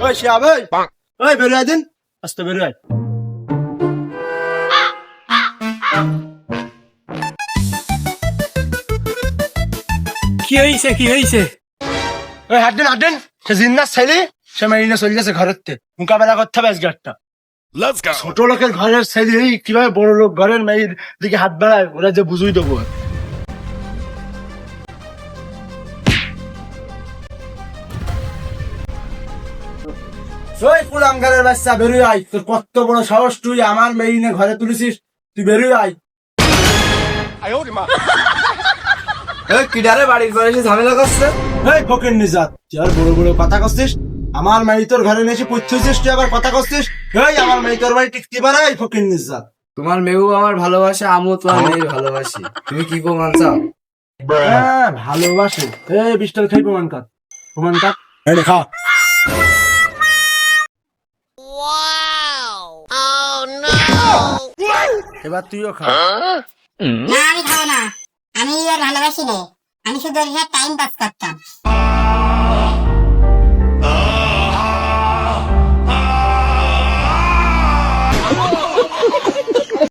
ওই শিয়াব ওই বেরো আয় দিন আস্তে বেরো আয় কি হয়েছে ওই হাট দিন সে জিন্নাস ছেলে সে মেরিনা চলে গেছে ঘরের থেকে মোকাবেলা করতে হবে আজকে একটা ছোট লোকের ঘরের ছেলে এই কিভাবে বড় লোক ঘরের মেয়ের দিকে হাত বাড়ায় ওরা যে বুঝুই দেবো ওই কুলাঙ্গারের বাচ্চা বেরোয় আয় তোর কত বড় সাহস তুই আমার মেরিনে ঘরে তুলেছিস তুই বেরোয় আয় কিডারে বাড়ির পরে এসে ঝামেলা করছে। এই ফকির নিজাত তুই আর বড় বড় কথা করছিস আমার মেয়ে তোর ঘরে এসে পড়ছিস তুই আবার কথা করছিস এই আমার মেয়ে তোর বাড়ি টিকতে পারে এই ফকির নিজাত তোমার মেয়েও আমার ভালোবাসে, আমিও তোমার মেয়ের ভালোবাসি। তুমি কি প্রমাণ চাও? হ্যাঁ ভালোবাসে এই বিস্টার খাই প্রমাণ কাট এই খা এবার তুইও খা না আমি খাবো না, আমি আর ভালোবাসি না, আমি শুধু ওর সাথে টাইম পাস করতে